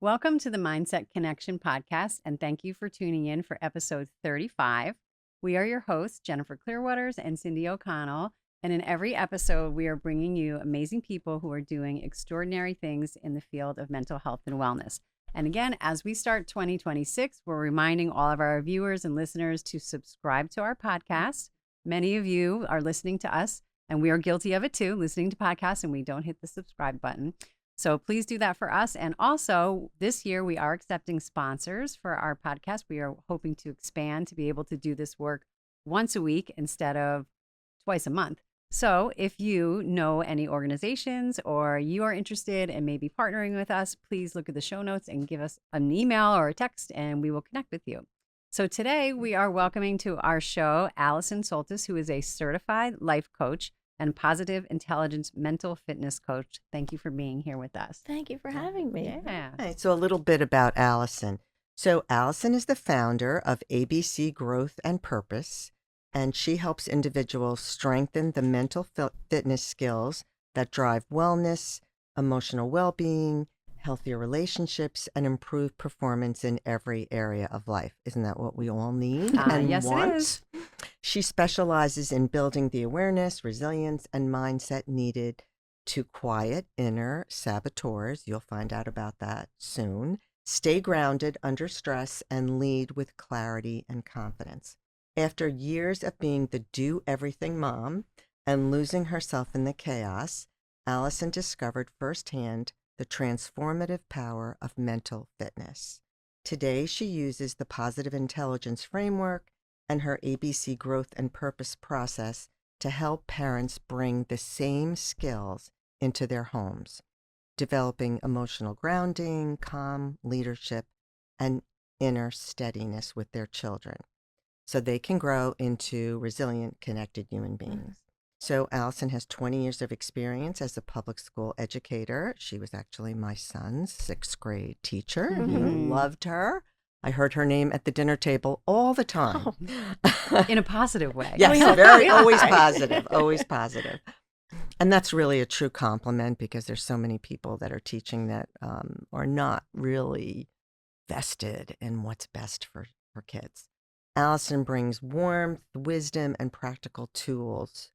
Welcome to the Mindset Connection podcast, and thank you for tuning in for episode 35. We are your hosts, Jennifer Clearwaters and Cindy O'Connell, and in every episode, we are bringing you amazing people who are doing extraordinary things in the field of mental health and wellness. And again, as we start 2026, we're reminding all of our viewers and listeners to subscribe to our podcast. Many of you are listening to us, and we are guilty of it too, listening to podcasts, and we don't hit the subscribe button. So please do that for us. And also this year, we are accepting sponsors for our podcast. We are hoping to expand to be able to do this work once a week instead of twice a month. So if you know any organizations or you are interested in maybe partnering with us, please look at the show notes and give us an email or a text and we will connect with you. So today we are welcoming to our show Alison Soltis, who is a certified life coach and positive intelligence mental fitness coach. Thank you for being here with us. Thank you for having me. Yeah. Right, so a little bit about Alison. So Alison is the founder of ABC Growth and Purpose, and she helps individuals strengthen the mental fitness skills that drive wellness, emotional well-being, healthier relationships, and improved performance in every area of life. Isn't that what we all need and yes, want? it is. She specializes in building the awareness, resilience, and mindset needed to quiet inner saboteurs. You'll find out about that soon. Stay grounded under stress and lead with clarity and confidence. After years of being the do-everything mom and losing herself in the chaos, Alison discovered firsthand the transformative power of mental fitness. Today, she uses the positive intelligence framework and her ABC Growth and Purpose process to help parents bring the same skills into their homes, developing emotional grounding, calm leadership, and inner steadiness with their children so they can grow into resilient, connected human beings. So Alison has 20 years of experience as a public school educator. She was actually my son's 6th grade teacher. He loved her. I heard her name at the dinner table all the time. In a positive way. Yes, always positive, always positive. And that's really a true compliment because there's so many people that are teaching that are not really vested in what's best for kids. Alison brings warmth, wisdom, and practical tools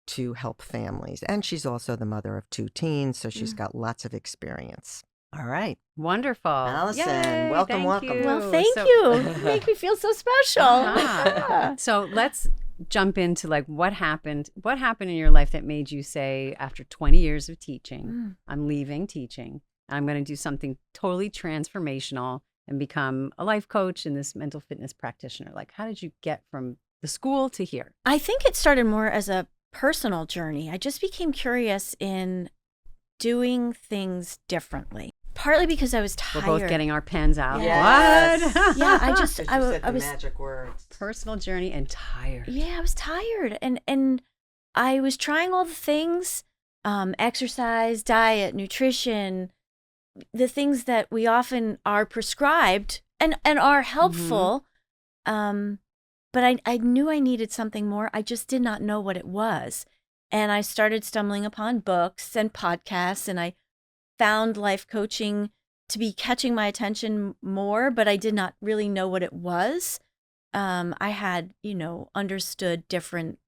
to help families. And she's also the mother of 2 teens, so she's got lots of experience. All right. Wonderful. Allison, Yay, welcome. you. Well, thank you. You make me feel so special. Uh-huh. So let's jump into like what happened in your life that made you say, after 20 years of teaching, I'm leaving teaching. I'm going to do something totally transformational and become a life coach and this mental fitness practitioner. Like, how did you get from the school to here? I think it started more as a personal journey. I just became curious in doing things differently. Partly because I was tired. We're both getting our pens out. Yes. What? Yeah, I was was magic words. Personal journey and tired. Yeah, I was tired, and I was trying all the things, exercise, diet, nutrition, the things that we often are prescribed and are helpful. But I knew I needed something more. I just did not know what it was. And I started stumbling upon books and podcasts, and I found life coaching to be catching my attention more, but I did not really know what it was. I had, understood different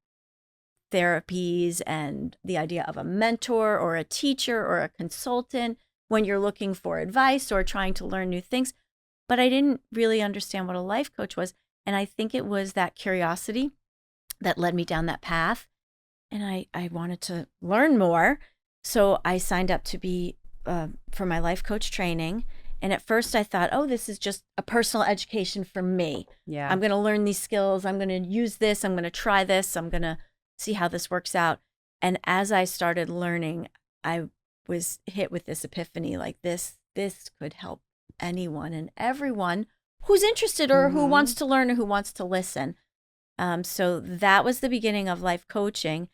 therapies and the idea of a mentor or a teacher or a consultant when you're looking for advice or trying to learn new things, but I didn't really understand what a life coach was. And I think it was that curiosity that led me down that path. And I wanted to learn more. So I signed up to be for my life coach training. And at first I thought, oh, this is just a personal education for me. Yeah. I'm going to learn these skills. I'm going to use this. I'm going to try this. I'm going to see how this works out. And as I started learning, I was hit with this epiphany, like this could help anyone and everyone who's interested or who wants to learn or who wants to listen. So that was the beginning of life coaching.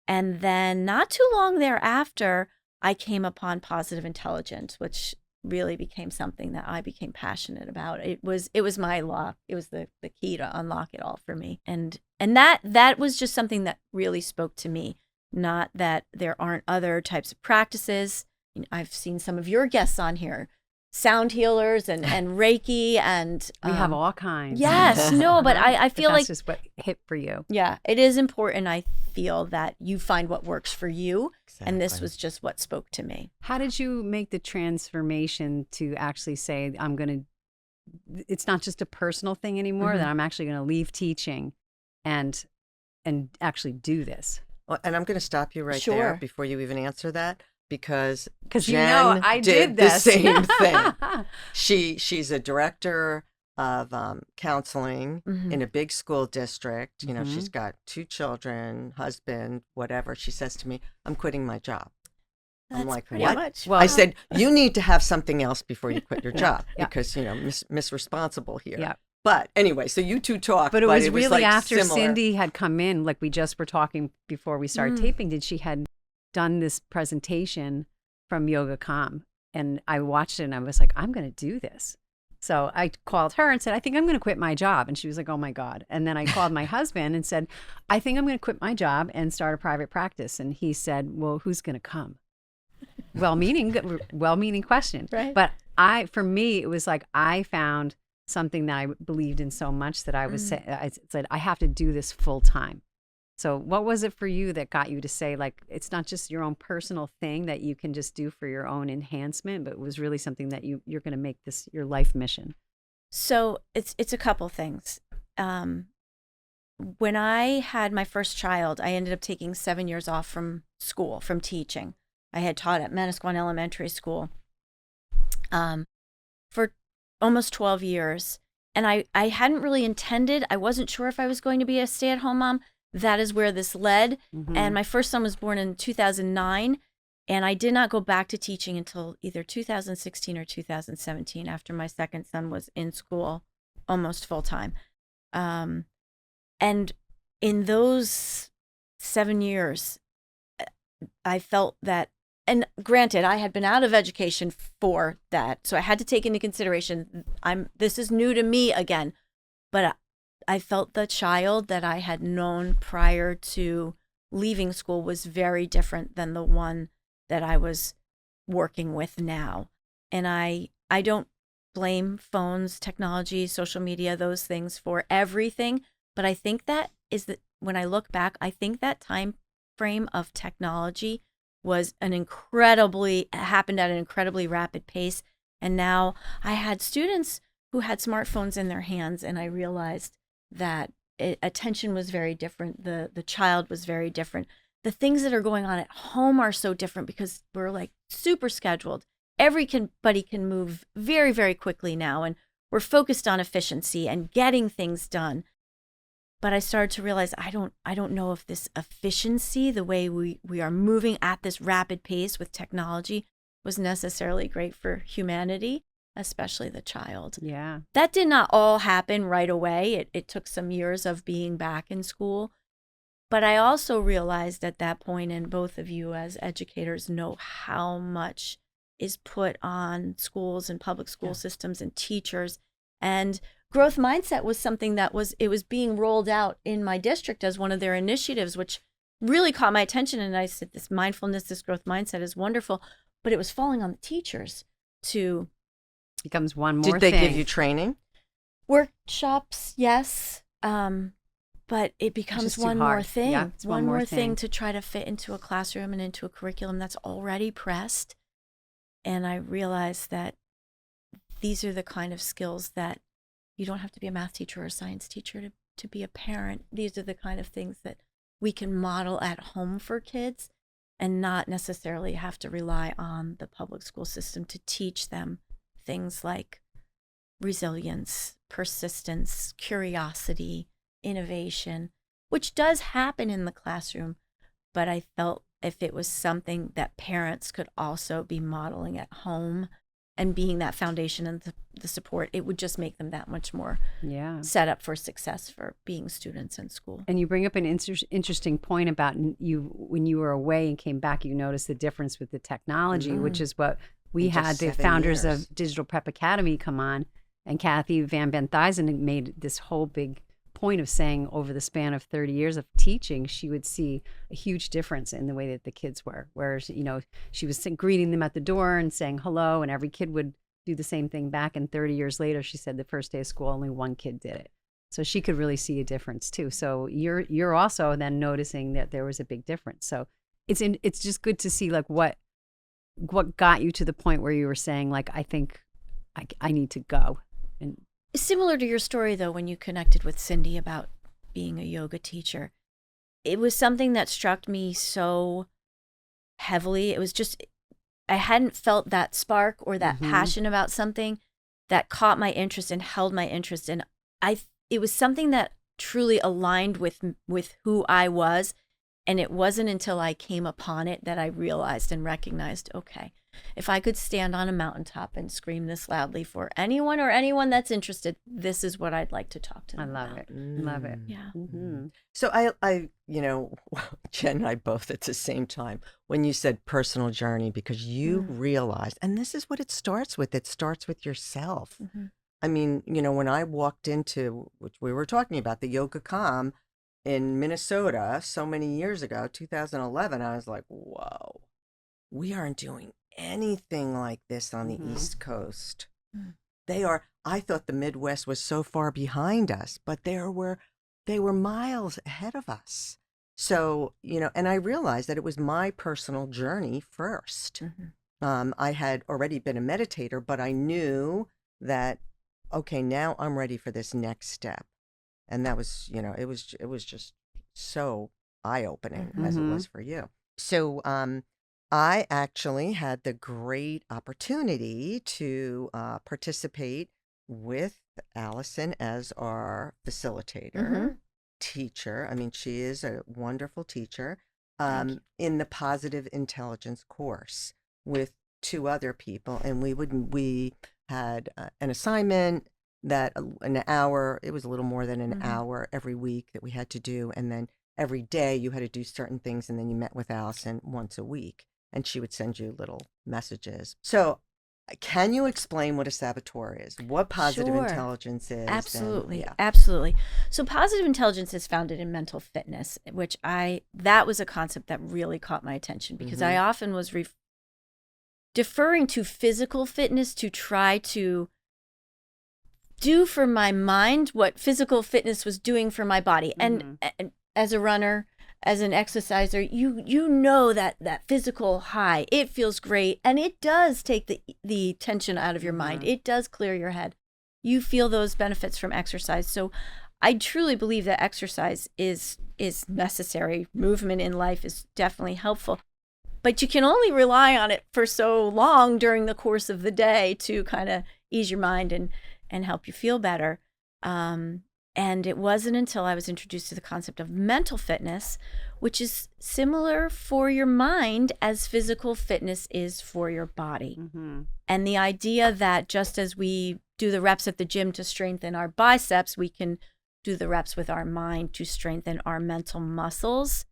And then not too long thereafter, I came upon positive intelligence, which really became something that I became passionate about. It was my lock. It was the key to unlock it all for me. And that was just something that really spoke to me. Not that there aren't other types of practices. I've seen some of your guests on here sound healers and Reiki and We have all kinds. yes, no, but I feel But like that's just what hit for you. yeah, it is important. I feel that you find what works for you, and this Exactly. was just what spoke to me. How did you make the transformation to actually say, it's not just a personal thing anymore, that I'm actually going to leave teaching and actually do this? Well, and I'm going to stop you right Sure. there before you even answer that, because You know Jen I did this. the same thing. She's a director of counseling in a big school district. You know, she's got 2 children, husband, whatever. She says to me, "I'm quitting my job." I'm That's like, pretty what? much. Well, I said, you need to have something else before you quit your job yeah. because, you know, misresponsible here. Yeah. But anyway, so you two talk. But it was really like after similar. Cindy had come in, like we just were talking before we started taping, she had done this presentation from Yoga Calm. And I watched it and I was like, I'm going to do this. So I called her and said, I think I'm going to quit my job. And she was like, oh my God. And then I called my husband and said, I think I'm going to quit my job and start a private practice. And he said, well, who's going to come? Well-meaning question. Right. But for me, it was like I found something that I believed in so much that I said, I have to do this full time. So what was it for you that got you to say, like, it's not just your own personal thing that you can just do for your own enhancement, but it was really something that you're going to make this your life mission? So it's a couple things. When I had my first child, I ended up taking 7 years off from school, from teaching. I had taught at Manasquan Elementary School for almost 12 years. And I hadn't really intended, I wasn't sure if I was going to be a stay-at-home mom. That is where this led. And my first son was born in 2009. And I did not go back to teaching until either 2016 or 2017 after my second son was in school almost full time. And in those 7 years, I felt that, and granted, I had been out of education for that. So I had to take into consideration, this is new to me again, but I felt the child that I had known prior to leaving school was very different than the one that I was working with now. And I don't blame phones, technology, social media, those things for everything. But I think that is that when I look back, I think that time frame of technology was happened at an incredibly rapid pace. And now I had students who had smartphones in their hands, and I realized that attention was very different. The child was very different. The things that are going on at home are so different because we're like super scheduled. Everybody can move very, very quickly now, and we're focused on efficiency and getting things done. But I started to realize I don't know if this efficiency, the way we are moving at this rapid pace with technology, was necessarily great for humanity, especially the child. Yeah. That did not all happen right away. It took some years of being back in school. But I also realized at that point, and both of you as educators know how much is put on schools and public school systems and teachers. And growth mindset was something that was being rolled out in my district as one of their initiatives, which really caught my attention. And I said, this mindfulness, this growth mindset is wonderful, but it was falling on the teachers to Becomes one more Did they thing. give you training? workshops, yes. But it becomes just too one more hard. thing. Yeah, it's one more thing to try to fit into a classroom and into a curriculum that's already pressed. And I realized that these are the kind of skills that you don't have to be a math teacher or a science teacher to be a parent. These are the kind of things that we can model at home for kids and not necessarily have to rely on the public school system to teach them things like resilience, persistence, curiosity, innovation, which does happen in the classroom. But I felt if it was something that parents could also be modeling at home and being that foundation and the support, it would just make them that much more set up for success for being students in school. And you bring up an interesting point about you when you were away and came back, you noticed the difference with the technology, which is what we In just had the 7 founders years. of Digital Prep Academy come on, and Kathy Van Benthuizen made this whole big point of saying over the span of 30 years of teaching, she would see a huge difference in the way that the kids were. Whereas, she was greeting them at the door and saying hello, and every kid would do the same thing back. And 30 years later, she said the first day of school, only one kid did it. So she could really see a difference too. So you're also then noticing that there was a big difference. So it's just good to see like what got you to the point where you were saying like, I think I need to go. And similar to your story though, when you connected with Cindy about being a yoga teacher, it was something that struck me so heavily. It was just, I hadn't felt that spark or that passion about something that caught my interest and held my interest. And it was something that truly aligned with who I was. And it wasn't until I came upon it that I realized and recognized, okay, if I could stand on a mountaintop and scream this loudly for anyone that's interested, this is what I'd like to talk to them love about. it. Love it. Yeah. So I, Jen and I both at the same time, when you said personal journey, because you realized, and this is what it starts with yourself. I mean, when I walked into, which we were talking about, the Yoga Calm in Minnesota so many years ago, 2011, I was like, whoa, we aren't doing anything like this on the East Coast. I thought the Midwest was so far behind us, but they were miles ahead of us. So, and I realized that it was my personal journey first. I had already been a meditator, but I knew that, okay, now I'm ready for this next step. And that was, it was just so eye-opening as it was for you. So, I actually had the great opportunity to participate with Alison as our facilitator, teacher. I mean, she is a wonderful teacher in the positive intelligence course with 2 other people. And we had an assignment that an hour, it was a little more than an hour every week that we had to do. And then every day you had to do certain things. And then you met with Alison once a week. And she would send you little messages. So can you explain what a saboteur is? What positive intelligence is? Absolutely. Absolutely. So positive intelligence is founded in mental fitness, which that was a concept that really caught my attention because I often was deferring to physical fitness to try to do for my mind what physical fitness was doing for my body. And as a runner, as an exerciser, you know that physical high, it feels great. And it does take the tension out of your mind. It does clear your head. You feel those benefits from exercise. So I truly believe that exercise is necessary. Movement in life is definitely helpful. But you can only rely on it for so long during the course of the day to kind of ease your mind and help you feel better. And it wasn't until I was introduced to the concept of mental fitness, which is similar for your mind as physical fitness is for your body. And the idea that just as we do the reps at the gym to strengthen our biceps, we can do the reps with our mind to strengthen our mental muscles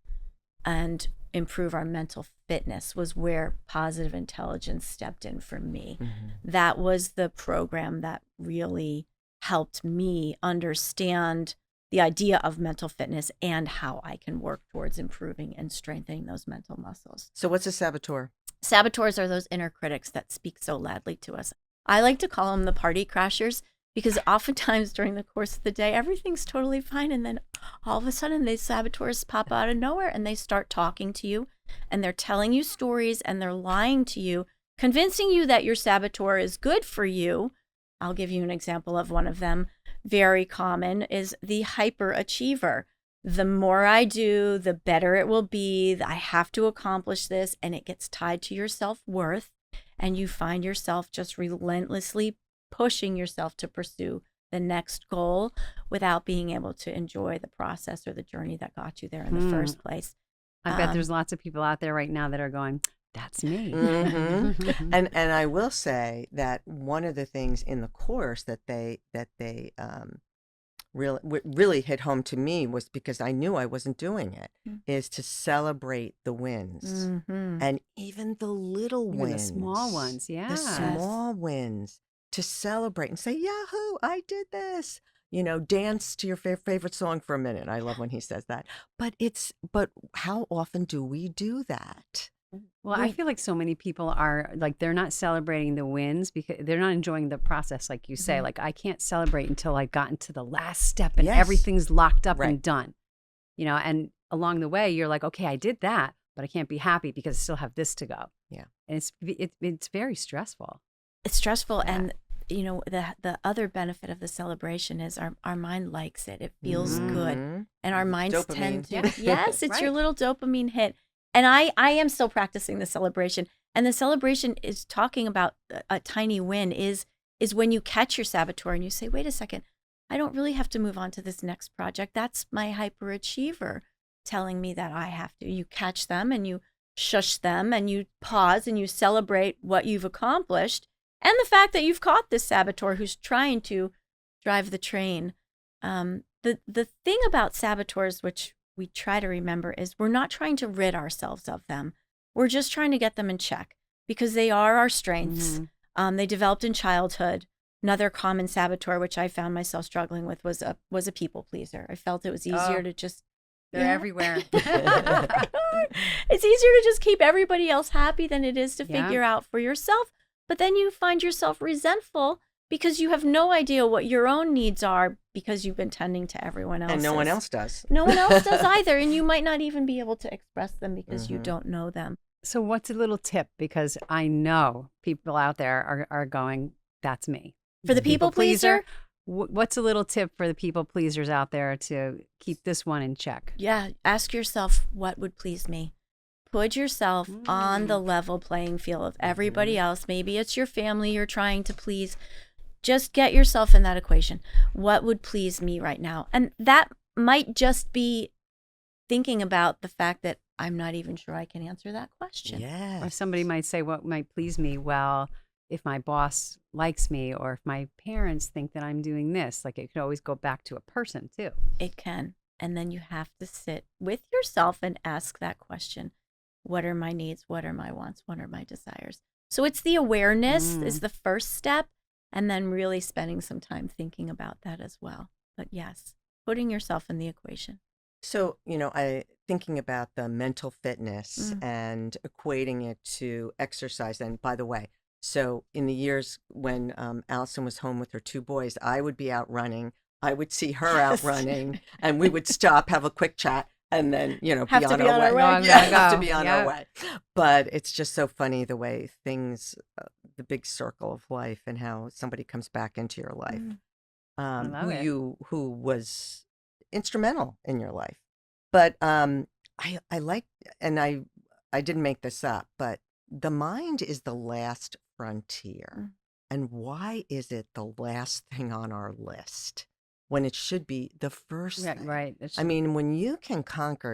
and improve our mental fitness was where positive intelligence stepped in for me. That was the program that really helped me understand the idea of mental fitness and how I can work towards improving and strengthening those mental muscles. So what's a saboteur? Saboteurs are those inner critics that speak so loudly to us. I like to call them the party crashers because oftentimes during the course of the day, everything's totally fine. And then all of a sudden, these saboteurs pop out of nowhere and they start talking to you and they're telling you stories and they're lying to you, convincing you that your saboteur is good for you. I'll give you an example of one of them. Very common is the hyperachiever. The more I do, the better it will be. I have to accomplish this, and it gets tied to your self-worth, and you find yourself just relentlessly pushing yourself to pursue the next goal without being able to enjoy the process or the journey that got you there in the first place. I bet there's lots of people out there right now that are going, that's me. And I will say that one of the things in the course that they really hit home to me was because I knew I wasn't doing it, is to celebrate the wins and even the little wins, the small ones, the small wins, to celebrate and say, "Yahoo! I did this." Dance to your favorite song for a minute. I love when he says that. But how often do we do that? Well, I feel like so many people are like, they're not celebrating the wins because they're not enjoying the process. Like you say, like, I can't celebrate until I've gotten to the last step and Yes. everything's locked up Right. and done, and along the way you're like, okay, I did that, but I can't be happy because I still have this to go. Yeah. And it's very stressful. It's stressful. Yeah. And the other benefit of the celebration is our mind likes it. It feels good. Mhm. And our minds Dopamine. tend to, Yeah. yes, it's your Right. little dopamine hit. And I am still practicing the celebration. And the celebration is talking about a tiny win is when you catch your saboteur and you say, wait a second, I don't really have to move on to this next project. That's my hyperachiever telling me that I have to. You catch them and you shush them and you pause and you celebrate what you've accomplished and the fact that you've caught this saboteur who's trying to drive the train. The thing about saboteurs, which we try to remember, is we're not trying to rid ourselves of them. We're just trying to get them in check because they are our strengths. They developed in childhood. Another common saboteur, which I found myself struggling with, was a people pleaser. I felt it was easier to just They're everywhere. It's easier to just keep everybody else happy than it is to Yeah. figure out for yourself. But then you find yourself resentful because you have no idea what your own needs are because you've been tending to everyone else's. And no one else does. No one else does either. And you might not even be able to express them because you don't know them. So what's a little tip? Because I know people out there are going, that's me. For the people pleaser, What's a little tip for the people pleasers out there to keep this one in check? yeah, ask yourself, what would please me? Put yourself on the level playing field of everybody else. Maybe it's your family you're trying to please. Just get yourself in that equation. What would please me right now? And that might just be thinking about the fact that I'm not even sure I can answer that question. Yes. Or somebody might say, what might please me? Well, if my boss likes me or if my parents think that I'm doing this, like it could always go back to a person too. It can. And then you have to sit with yourself and ask that question. What are my needs? What are my wants? What are my desires? So it's the awareness is the first step, and then really spending some time thinking about that as well. But yes, putting yourself in the equation. So, I thinking about the mental fitness and equating it to exercise. And by the way, so in the years when Alison was home with her two boys, I would be out running. I would see her out running, and we would stop, have a quick chat, and then be on our way. Long Yeah, way to have to go. be on our way. But it's just so funny the way things, the big circle of life, and how somebody comes back into your life, love it. who was instrumental in your life. But I like, and I didn't make this up, but the mind is the last frontier. And why is it the last thing on our list when it should be the first Yeah, thing? right. I mean, when you can conquer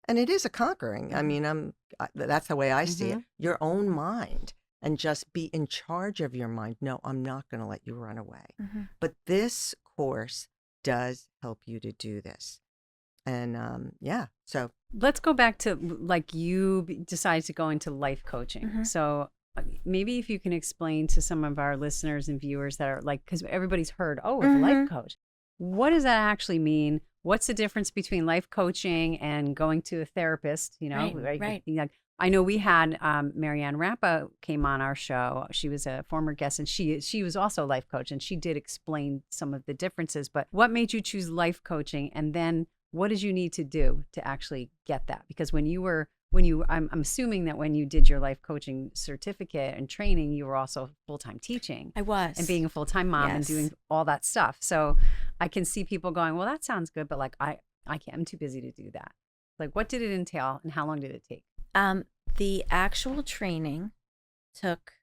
and it is a conquering. I mean, that's the way I see it. Your own mind, and just be in charge of your mind. No, I'm not going to let you run away. But this course does help you to do this. And so Let's go back to like you decided to go into life coaching. So maybe if you can explain to some of our listeners and viewers that are like, because everybody's heard, a life coach. What does that actually mean? What's the difference between life coaching and going to a therapist? Right. Like, I know we had Marianne Rappa came on our show. She was a former guest, and she was also a life coach, and she did explain some of the differences. But what made you choose life coaching, and then what did you need to do to actually get that? Because I'm assuming that when you did your life coaching certificate and training, you were also full-time teaching. I was. And being a full-time mom and Yes. doing all that stuff. So I can see people going, well, that sounds good, but like I can't, I'm too busy to do that. Like, what did it entail and how long did it take? The actual training took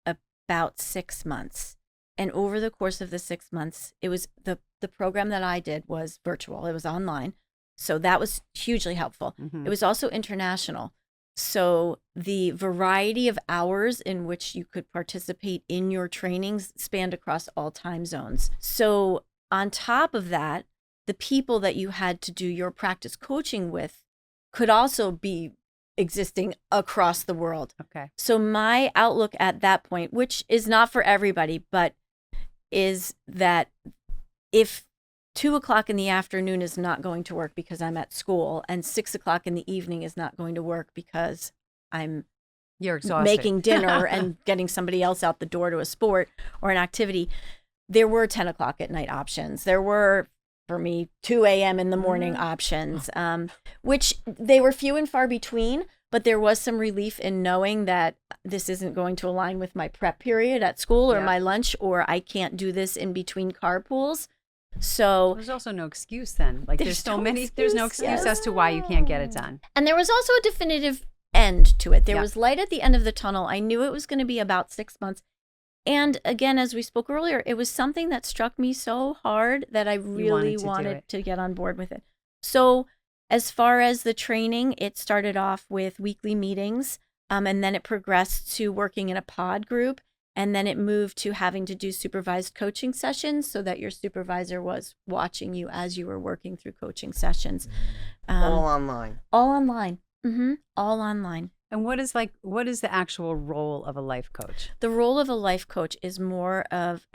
about 6 months. And over the course of the 6 months, it was the program that I did was virtual. It was online. So that was hugely helpful. It was also international. So the variety of hours in which you could participate in your trainings spanned across all time zones. So on top of that, the people that you had to do your practice coaching with could also be existing across the world. Okay. So my outlook at that point, which is not for everybody, but is that if 2:00 in the afternoon is not going to work because I'm at school, and 6:00 in the evening is not going to work because I'm You're exhausted. making dinner and getting somebody else out the door to a sport or an activity. There were 10 o'clock at night options. There were, for me, 2 a.m. in the morning options, which they were few and far between, but there was some relief in knowing that this isn't going to align with my prep period at school or my lunch, or I can't do this in between carpools. So there's also no excuse then. Like there's no excuse as to why you can't get it done. And there was also a definitive end to it. There was light at the end of the tunnel. I knew it was going to be about 6 months. And again, as we spoke earlier, it was something that struck me so hard that I really wanted to get on board with it. So as far as the training, it started off with weekly meetings, and then it progressed to working in a pod group. And then it moved to having to do supervised coaching sessions so that your supervisor was watching you as you were working through coaching sessions. All online. All online. All online. And what is the actual role of a life coach? The role of a life coach is more of,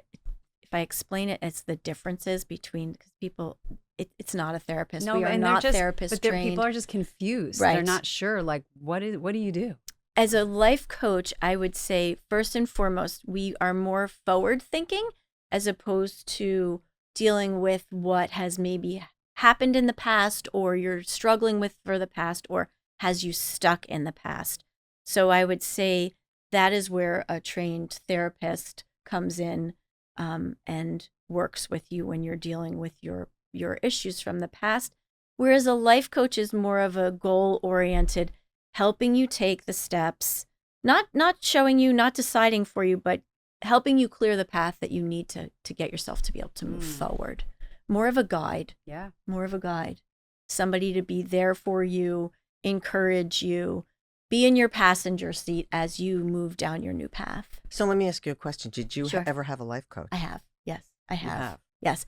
if I explain it, it's the differences between, because people, it's not a therapist. No, we are not therapist trained. People are just confused. Right. They're not sure, like, what do you do? As a life coach, I would say, first and foremost, we are more forward thinking as opposed to dealing with what has maybe happened in the past or you're struggling with for the past or has you stuck in the past. So I would say that is where a trained therapist comes in and works with you when you're dealing with your issues from the past. Whereas a life coach is more of a goal-oriented, helping you take the steps, not showing you, not deciding for you, but helping you clear the path that you need to get yourself to be able to move forward. More of a guide. Yeah. More of a guide. Somebody to be there for you, encourage you, be in your passenger seat as you move down your new path. So let me ask you a question. Did you Sure. ever have a life coach? I have. Yes, I have. You have. Yes.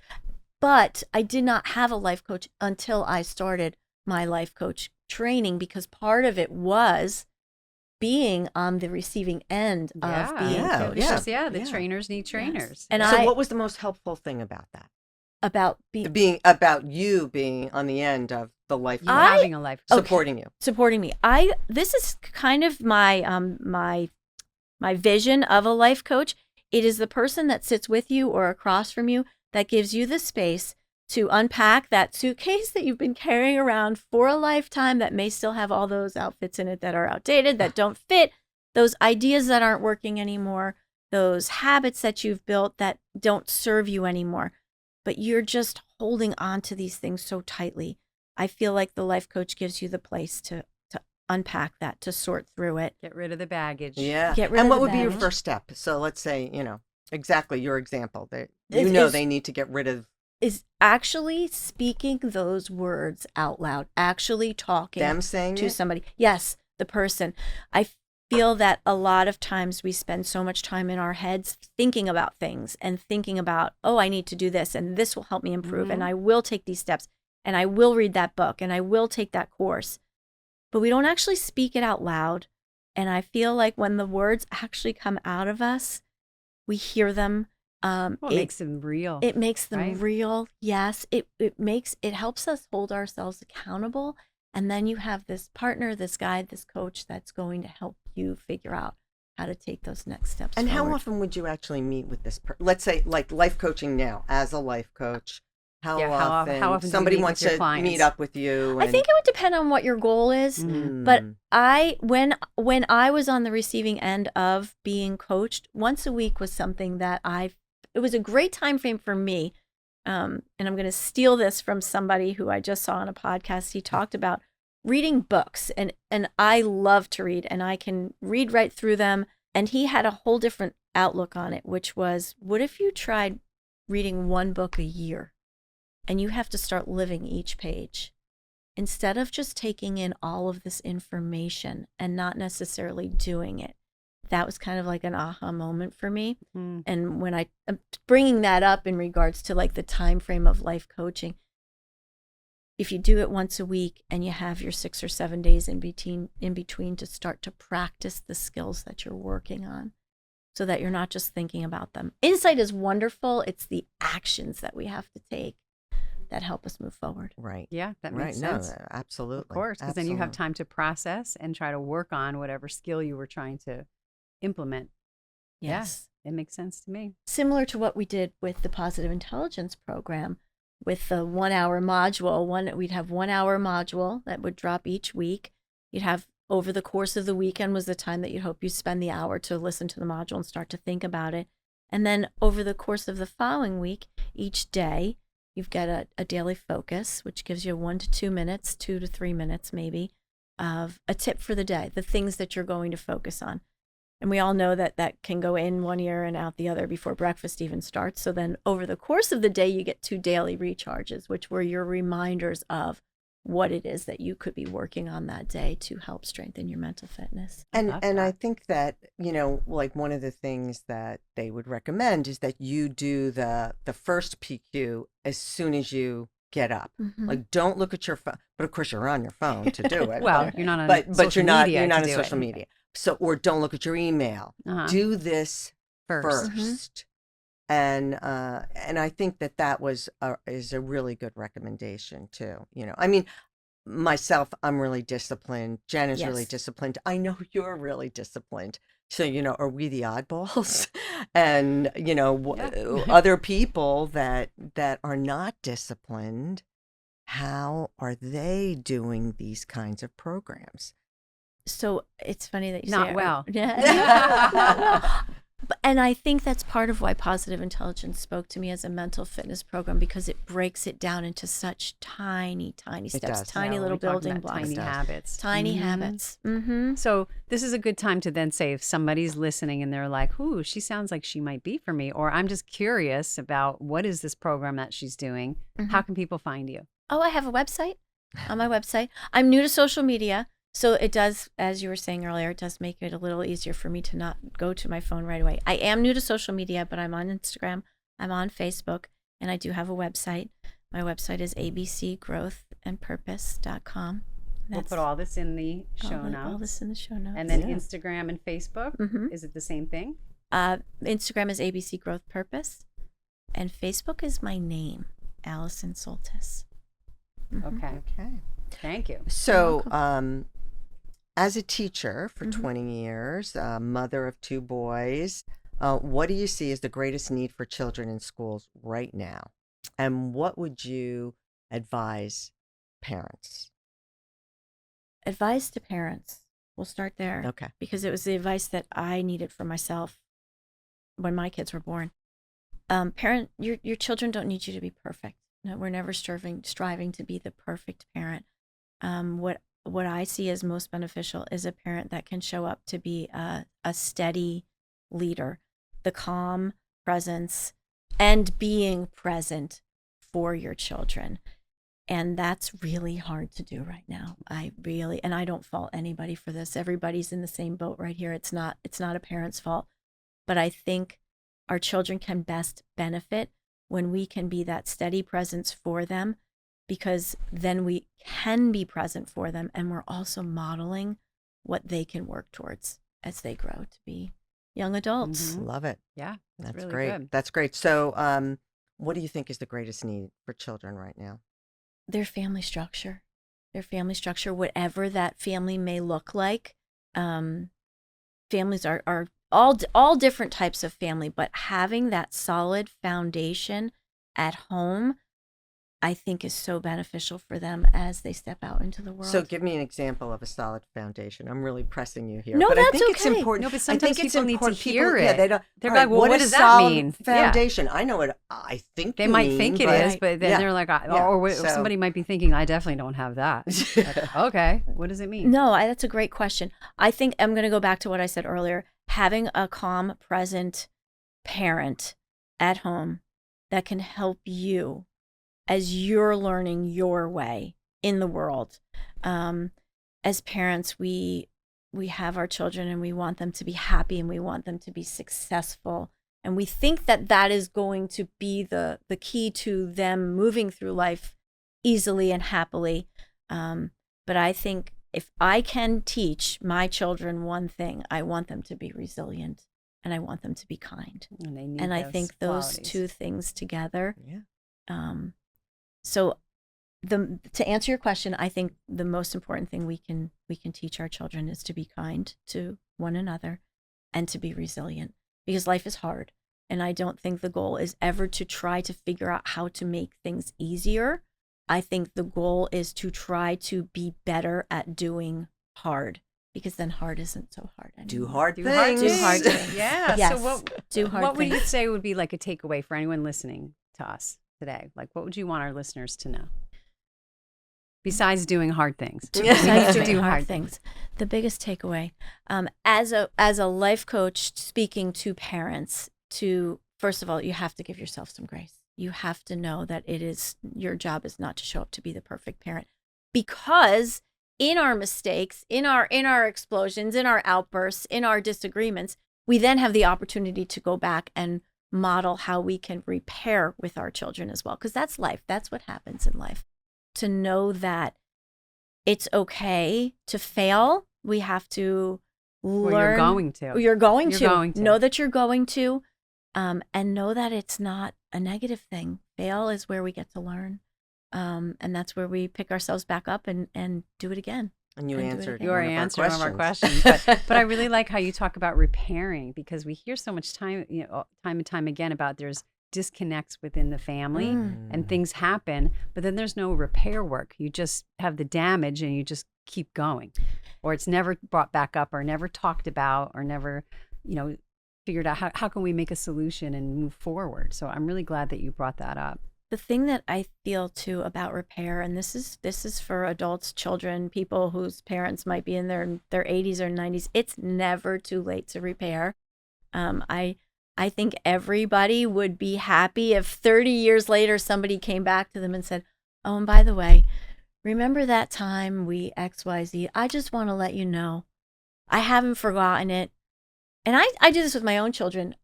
But I did not have a life coach until I started my life coach training, because part of it was being on the receiving end of being coached. The trainers need trainers. Yes. And so what was the most helpful thing about that? About you being on the end of the life coach, having a life coach. supporting me. This is kind of my my vision of a life coach. It is the person that sits with you or across from you that gives you the space to unpack that suitcase that you've been carrying around for a lifetime that may still have all those outfits in it that are outdated, that don't fit, those ideas that aren't working anymore, those habits that you've built that don't serve you anymore. But you're just holding on to these things so tightly. I feel like the life coach gives you the place to unpack that, to sort through it. Get rid of the baggage. Yeah. Get rid and of what the would be your baggage. first step? So let's say, exactly your example. They need to get rid of. Is actually speaking those words out loud, actually talking Them saying to it? somebody. Yes, the person. I feel that a lot of times we spend so much time in our heads thinking about things and thinking about, oh, I need to do this and this will help me improve and I will take these steps and I will read that book and I will take that course. But we don't actually speak it out loud. And I feel like when the words actually come out of us, we hear them. It makes them real. It makes them right? real. Yes. It helps us hold ourselves accountable. And then you have this partner, this guide, this coach that's going to help you figure out how to take those next steps. And forward. how often would you actually meet with this person? Let's say like life coaching now as a life coach. How often do you somebody meet wants with your to clients? meet up with you? I think it would depend on what your goal is. But when I was on the receiving end of being coached, once a week was something that it was a great time frame for me. And I'm going to steal this from somebody who I just saw on a podcast. He talked about reading books, and I love to read, and I can read right through them. And he had a whole different outlook on it, which was, what if you tried reading one book a year and you have to start living each page instead of just taking in all of this information and not necessarily doing it? That was kind of like an aha moment for me. And when I'm bringing that up in regards to like the time frame of life coaching, if you do it once a week and you have your 6 or 7 days in between to start to practice the skills that you're working on, so that you're not just thinking about them. Insight is wonderful. It's the actions that we have to take that help us move forward. Right. Yeah, that Right. makes No, sense. absolutely. Of course, because then you have Absolutely. time to process and try to work on whatever skill you were trying to implement. Yes. Yeah, it makes sense to me. Similar to what we did with the positive intelligence program with the 1 hour module. We'd have 1 hour module that would drop each week. You'd have over the course of the weekend was the time that you'd hope you spend the hour to listen to the module and start to think about it. And then over the course of the following week, each day, you've got a daily focus, which gives you 1 to 2 minutes, 2 to 3 minutes maybe, of a tip for the day, the things that you're going to focus on. And we all know that that can go in one ear and out the other before breakfast even starts. So then over the course of the day, you get 2 daily recharges, which were your reminders of what it is that you could be working on that day to help strengthen your mental fitness. And love I that. think that, like one of the things that they would recommend is that you do the first PQ as soon as you get up. Mhm. Like, don't look at your phone, but of course you're on your phone to do it. Well, you're not on but social media you're to not on do social it. media. So, or don't look at your email. Uh-huh. Do this First. first. And I think that is a really good recommendation too. I mean, myself, I'm really disciplined. Jen is really Yes. disciplined. I know you're really disciplined. So, are we the oddballs? And, Yeah. other people that are not disciplined, how are they doing these kinds of programs? So it's funny that you Not say well. Yeah, not well. And I think that's part of why positive intelligence spoke to me as a mental fitness program, because it breaks it down into such tiny steps, does. tiny Yeah, little we're talking building about blocks, tiny does. habits. tiny Mhm. habits. Mm-hmm. So this is a good time to then say if somebody's listening and they're like, "Ooh, she sounds like she might be for me," or "I'm just curious about what is this program that she's doing." How can people find you? Oh, I have a website. On my website, I'm new to social media, so it does, as you were saying earlier, it does make it a little easier for me to not go to my phone right away. I am new to social media, but I'm on Instagram, I'm on Facebook, and I do have a website. My website is abcgrowthandpurpose.com. We'll put all this in the show notes. All this in the show notes. And then Yeah. Instagram and Facebook, Mhm. is it the same thing? Instagram is ABC Growth Purpose, and Facebook is my name, Alison Soltis. Okay. Okay. Thank you. So, welcome. as a teacher for Mhm. 20 years, mother of 2 boys, what do you see as the greatest need for children in schools right now? And what would you advise parents? Advice to parents. We'll start there. Okay. Because it was the advice that I needed for myself when my kids were born. Your children don't need you to be perfect. No, we're never striving to be the perfect parent. What I see as most beneficial is a parent that can show up to be a steady leader, the calm presence, and being present for your children. And that's really hard to do right now. And I don't fault anybody for this. Everybody's in the same boat right here. It's not a parent's fault. But I think our children can best benefit when we can be that steady presence for them, because then we can be present for them, and we're also modeling what they can work towards as they grow to be young adults. Mhm. Love it. Yeah, That's really great. good. That's great. So, what do you think is the greatest need for children right now? Their family structure, whatever that family may look like. Families are all different types of family, but having that solid foundation at home, I think, is so beneficial for them as they step out into the world. So, give me an example of a solid foundation. I'm really pressing you here. No, but I that's think it's okay. important. No, but I sometimes think it's people need to important. hear Yeah, it. they don't. They're all like, right, well, what is does that solid mean? Yeah. Foundation. I know what I think They you might mean, think it but- is, but then yeah. they're like, Yeah. or So- somebody might be thinking, I definitely don't have that. Like, okay, what does it mean? No, that's a great question. I think I'm going to go back to what I said earlier. Having a calm, present parent at home that can help you as you're learning your way in the world. As parents, we have our children and we want them to be happy and we want them to be successful. And we think that is going to be the key to them moving through life easily and happily. But I think if I can teach my children one thing, I want them to be resilient and I want them to be kind. And they need And I those think those qualities. two things together Yeah. So to answer your question, I think the most important thing we can teach our children is to be kind to one another and to be resilient, because life is hard. And I don't think the goal is ever to try to figure out how to make things easier. I think the goal is to try to be better at doing hard, because then hard isn't so hard anymore. Do hard Do things. Do hard things. Yeah. Yes. So Do hard what would you things. say would be like a takeaway for anyone listening to us today? Like, what would you want our listeners to know? Besides doing hard things. Besides to doing do hard things, the biggest takeaway, as a life coach speaking to parents, first of all, you have to give yourself some grace. You have to know that your job is not to show up to be the perfect parent, because in our mistakes, in our explosions, in our outbursts, in our disagreements, we then have the opportunity to go back and model how we can repair with our children as well, because that's life. That's what happens in life. To know that it's okay to fail. We have to learn. Or you're going to. You're going You're to. going to. Know that you're going to, and know that it's not a negative thing. Fail is where we get to learn, and that's where we pick ourselves back up and do it again. And you And do it answered again. You one already of our answered one of our questions. questions, but I really like how you talk about repairing, because we hear so much time and time again about there's disconnects within the family and things happen, but then there's no repair work. You just have the damage and you just keep going, or it's never brought back up, or never talked about, or never, figured out how can we make a solution and move forward. So I'm really glad that you brought that up. The thing that I feel too about repair, and this is for adults, children, people whose parents might be in their 80s or 90s, it's never too late to repair. I think everybody would be happy if 30 years later somebody came back to them and said, "Oh, and by the way, remember that time we XYZ? I just want to let you know, I haven't forgotten it." And I do this with my own children.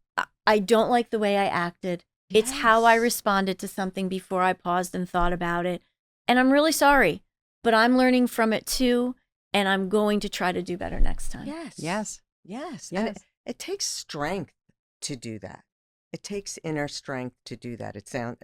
I don't like the way I acted. It's how I responded to something before I paused and thought about it. And I'm really sorry, but I'm learning from it too. And I'm going to try to do better next time. Yes. And it takes strength to do that. It takes inner strength to do that. It sounds,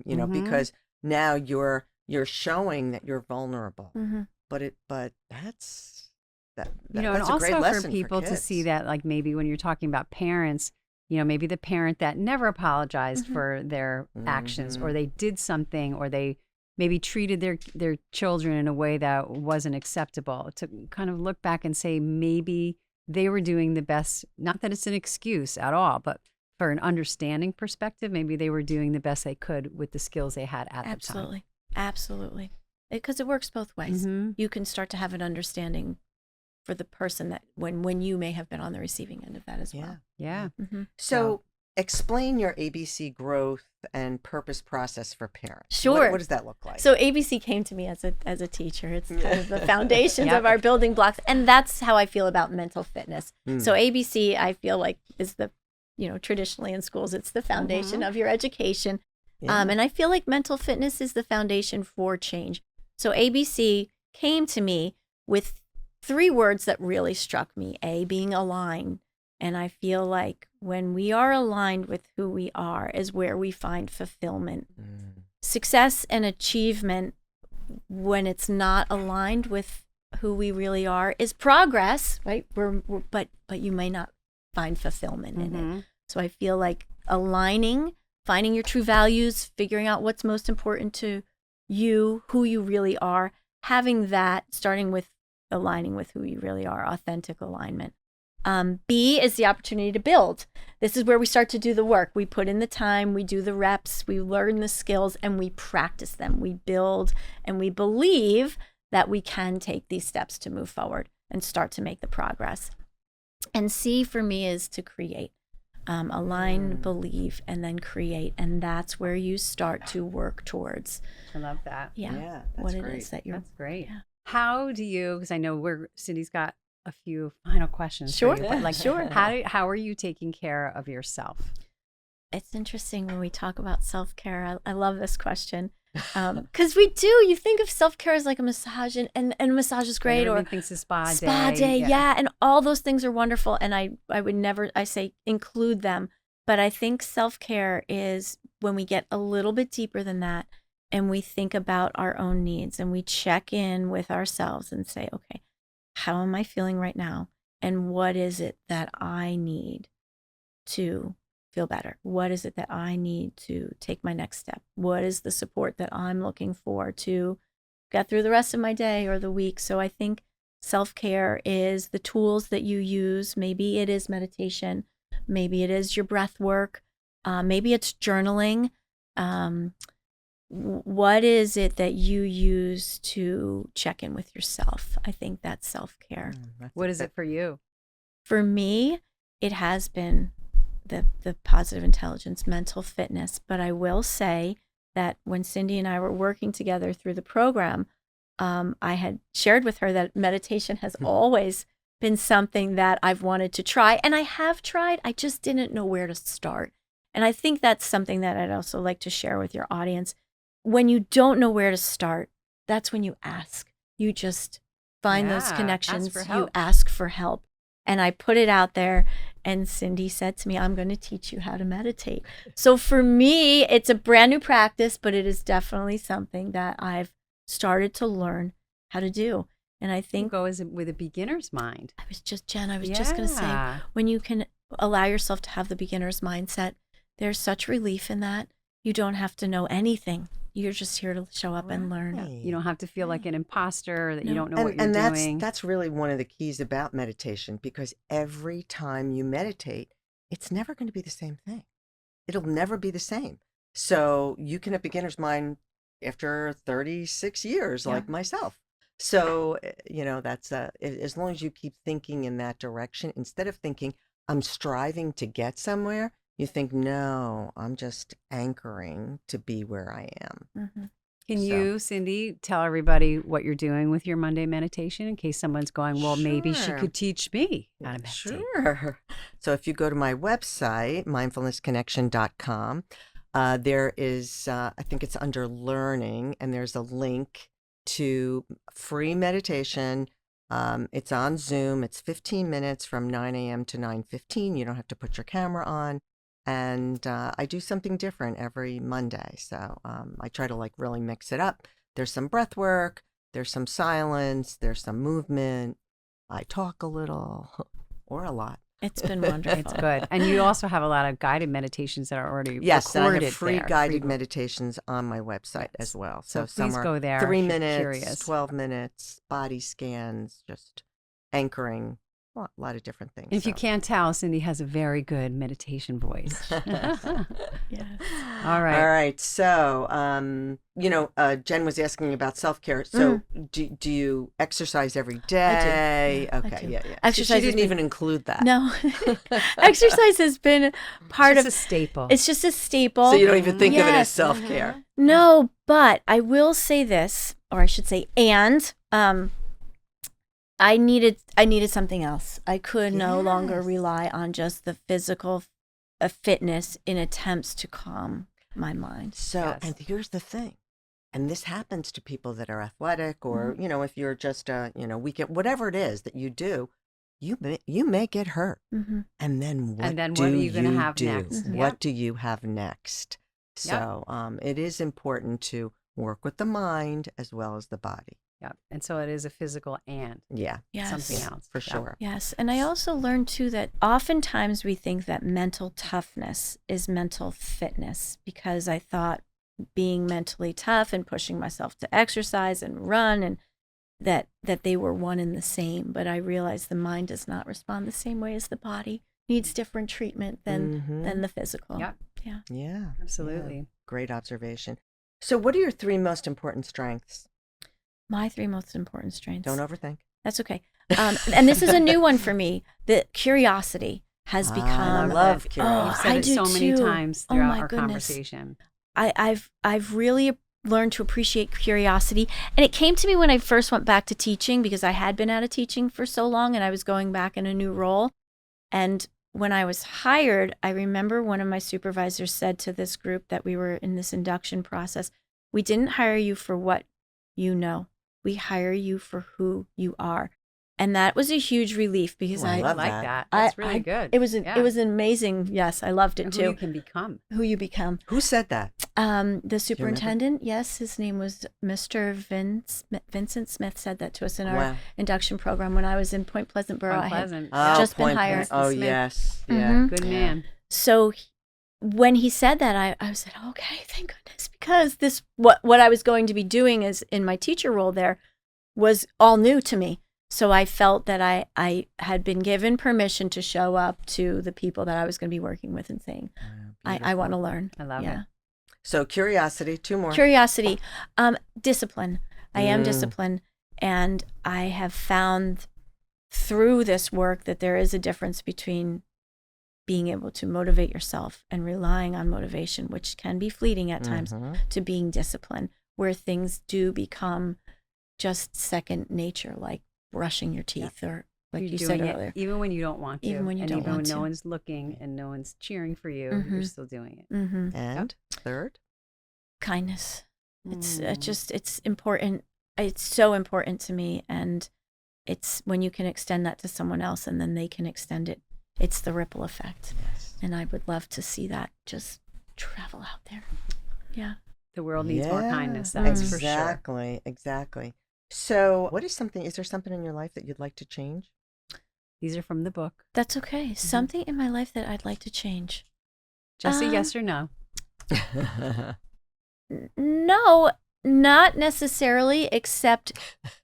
because now you're showing that you're vulnerable. Mm-hmm. But that's And that's a great also lesson for people to kids. see that, like, maybe when you're talking about parents, maybe the parent that never apologized for their actions, or they did something, or they maybe treated their children in a way that wasn't acceptable, to kind of look back and say maybe they were doing the best, not that it's an excuse at all, but for an understanding perspective, maybe they were doing the best they could with the skills they had at the time. Absolutely. Because it works both ways. Mm-hmm. You can start to have an understanding for the person that when you may have been on the receiving end of that as well. Yeah. Mm-hmm. So explain your ABC growth and purpose process for parents. Sure. What does that look like? So ABC came to me as a teacher. It's kind of the foundations of our building blocks. And that's how I feel about mental fitness. So ABC, I feel like, is the, traditionally in schools, it's the foundation of your education. And I feel like mental fitness is the foundation for change. So ABC came to me with 3 words that really struck me. A, being aligned. And I feel like when we are aligned with who we are is where we find fulfillment. Success and achievement, when it's not aligned with who we really are, is progress, right? But you may not find fulfillment in it. So I feel like aligning, finding your true values, figuring out what's most important to you, who you really are, having that, starting with aligning with who you really are, authentic alignment. B is the opportunity to build. This is where we start to do the work. We put in the time, we do the reps, we learn the skills, and we practice them. We build, and we believe that we can take these steps to move forward and start to make the progress. And C for me is to create. Align, believe, and then create. And that's where you start to work towards. I love that. Yeah, that's what great. it is that you're. That's great. Yeah. How do you, because I know Cindy's got a few final questions. Sure. For you, but Sure. How are you taking care of yourself? It's interesting when we talk about self-care. I love this question. Because you think of self-care as like a massage, and a massage is great, or thinks a spa day, yeah, and all those things are wonderful, and I would never, I say include them, but I think self-care is when we get a little bit deeper than that, and we think about our own needs and we check in with ourselves and say, okay, how am I feeling right now? And what is it that I need to feel better? What is it that I need to take my next step? What is the support that I'm looking for to get through the rest of my day or the week? So I think self-care is the tools that you use. Maybe it is meditation. Maybe it is your breath work. Maybe it's journaling. What is it that you use to check in with yourself? I think that's self-care. What is it for you? For me, it has been the positive intelligence, mental fitness. But I will say that when Cindy and I were working together through the program, I had shared with her that meditation has always been something that I've wanted to try. And I have tried. I just didn't know where to start. And I think that's something that I'd also like to share with your audience. When you don't know where to start, that's when you ask. You just find those connections. You ask for help. And I put it out there, and Cindy said to me, I'm going to teach you how to meditate. So for me, it's a brand new practice, but it is definitely something that I've started to learn how to do. And I think go with a beginner's mind. I was just going to say, when you can allow yourself to have the beginner's mindset, there's such relief in that. You don't have to know anything. You're just here to show up and learn. Yeah. You don't have to feel like an imposter, that you don't know what you're doing. And that's really one of the keys about meditation, because every time you meditate, it's never going to be the same thing. It'll never be the same. So you can have beginner's mind after 36 years, like myself. So, that's as long as you keep thinking in that direction, instead of thinking, I'm striving to get somewhere, you think, no, I'm just anchoring to be where I am. Mm-hmm. Can you, Cindy, tell everybody what you're doing with your Monday meditation in case someone's going, well, maybe she could teach me how to meditate? Sure. So if you go to my website, mindfulnessconnection.com, there is, I think it's under learning, and there's a link to free meditation. It's on Zoom. It's 15 minutes from 9 a.m. to 9:15. You don't have to put your camera on. And I do something different every Monday. So I try to really mix it up. There's some breath work. There's some silence. There's some movement. I talk a little or a lot. It's been wonderful. It's good. And you also have a lot of guided meditations that are already recorded. And I have free guided meditations on my website as well. So please go there. 3 minutes, 12 minutes, body scans, just anchoring. A lot of different things. If you can't tell, Cindy has a very good meditation voice. Yes. All right. All right. So, Jen was asking about self-care. So do you exercise every day? I do. Okay. I do. Yeah. Exercise she didn't even include that. No. Exercise has been part of... It's a staple. It's just a staple. So you don't even think of it as self-care. No, but I will say this, or I should say, I needed something else. I could no longer rely on just the physical fitness in attempts to calm my mind. So, and here's the thing, and this happens to people that are athletic, or if you're just a weekend, whatever it is that you do, you may get hurt, and then what are you going to have next? What do you have next? So, it is important to work with the mind as well as the body. Yeah. And so it is a physical and something else. For sure. Yes. And I also learned too that oftentimes we think that mental toughness is mental fitness, because I thought being mentally tough and pushing myself to exercise and run and that they were one and the same. But I realized the mind does not respond the same way as the body. Needs different treatment than the physical. Yep. Yeah. Yeah. Absolutely. Yeah. Great observation. So what are your 3 most important strengths? My 3 most important strengths. Don't overthink. That's okay. And this is a new one for me. The curiosity has become. I love curiosity. You've said it so many times throughout our conversation. I've really learned to appreciate curiosity. And it came to me when I first went back to teaching, because I had been out of teaching for so long and I was going back in a new role. And when I was hired, I remember one of my supervisors said to this group that we were in this induction process, we didn't hire you for what you know. We hire you for who you are. And that was a huge relief, because I like that. That's really good. It was amazing. Yes, I loved it and too. Who you can become. Who you become. Who said that? The superintendent, yes, his name was Mr. Vincent Smith said that to us in our induction program when I was in Point Pleasant Borough. Point Pleasant. I had just been hired. Oh, Smith. yes. Yeah. Mhm. Good man. So when he said that, I said, okay, thank goodness, because this what I was going to be doing is in my teacher role there was all new to me. So I felt that I had been given permission to show up to the people that I was going to be working with and saying, I want to learn. I love it. So curiosity, 2 more. Curiosity, discipline. I am disciplined, and I have found through this work that there is a difference between being able to motivate yourself and relying on motivation, which can be fleeting at times, to being disciplined, where things do become just second nature, like brushing your teeth or like you said earlier. Even when you don't want to. Even when you don't even want when to. no one's looking and no one's cheering for you, you're still doing it. Mm-hmm. And third? Kindness. It's important. It's so important to me. And it's when you can extend that to someone else and then they can extend it. It's the ripple effect. Yes. And I would love to see that just travel out there. Yeah. The world needs more kindness. That's for sure. Exactly. So is there something in your life that you'd like to change? These are from the book. That's okay. Something in my life that I'd like to change. Just a yes or no. No, not necessarily, except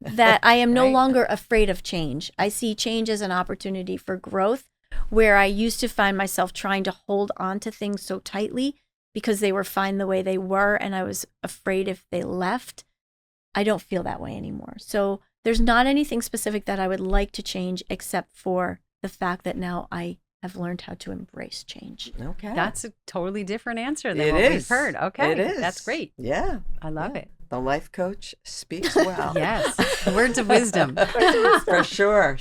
that I am no longer afraid of change. I see change as an opportunity for growth, where I used to find myself trying to hold on to things so tightly because they were fine the way they were, and I was afraid if they left. I don't feel that way anymore. So there's not anything specific that I would like to change, except for the fact that now I have learned how to embrace change. Okay. That's a totally different answer than what we've heard. Okay. It is. That's great. Yeah. I love it. The life coach speaks well. Yes. Words of wisdom. For sure.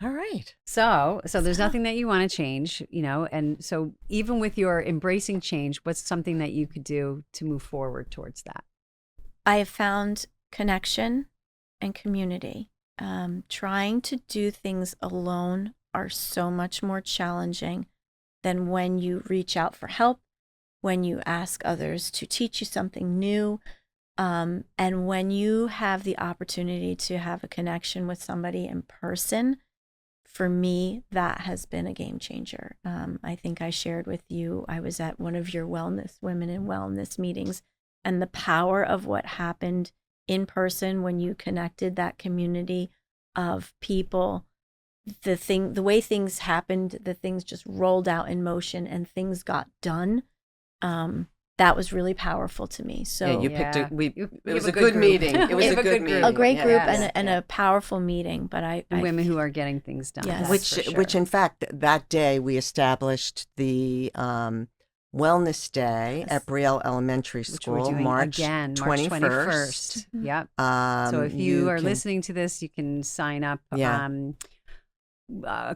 All right. So there's nothing that you want to change, and so even with your embracing change, what's something that you could do to move forward towards that? I have found connection and community. Trying to do things alone are so much more challenging than when you reach out for help, when you ask others to teach you something new, and when you have the opportunity to have a connection with somebody in person. For me, that has been a game changer. I think I shared with you, I was at one of your women in wellness meetings, and the power of what happened in person when you connected that community of people, the way things happened, the things just rolled out in motion and things got done. That was really powerful to me. So you picked it was a good good meeting. It was a good meeting. a great group Yes. and a powerful meeting. But I Women who are getting things done. Yes. That's for sure. Which in fact that day we established the Wellness Day at Brielle Elementary Which School, we're doing March again, 21st. March 21st. Yep. So if you are listening to this, you can sign up on I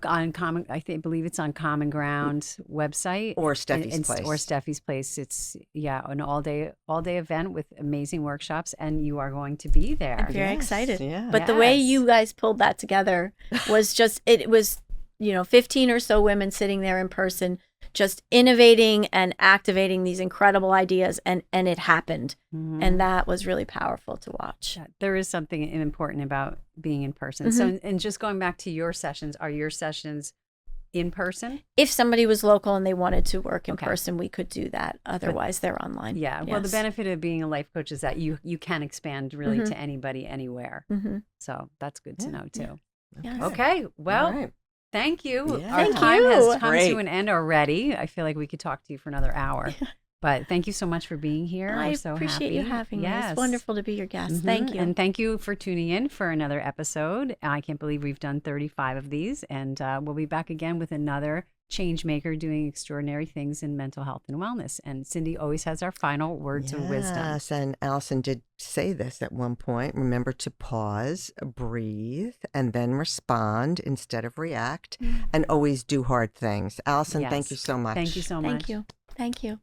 believe it's on Common Ground website or Steffi's Place. Or Steffi's Place. It's an all day event with amazing workshops, and you are going to be there. I'm very excited. Yeah. But the way you guys pulled that together was just, it was, 15 or so women sitting there in person, just innovating and activating these incredible ideas, and it happened. Mm-hmm. And that was really powerful to watch. Yeah, there is something important about being in person. So, and just going back to your sessions, are your sessions in person? If somebody was local and they wanted to work in person, we could do that. Otherwise, they're online. Yeah. Well, the benefit of being a life coach is that you can expand really to anybody, anywhere. So that's good to know too. Yes. Okay. Well, right. Thank you. Yeah. Our Thank time you. has come Great. to an end already. I feel like we could talk to you for another hour. But thank you so much for being here. I We're so appreciate happy. you having me. Yes. It's wonderful to be your guest. Thank you. And thank you for tuning in for another episode. I can't believe we've done 35 of these. And we'll be back again with another change maker doing extraordinary things in mental health and wellness. And Cindy always has our final words of wisdom. Yes, and Alison did say this at one point. Remember to pause, breathe, and then respond instead of react, and always do hard things. Alison, thank you so much. Thank you so much. Thank you. Thank you.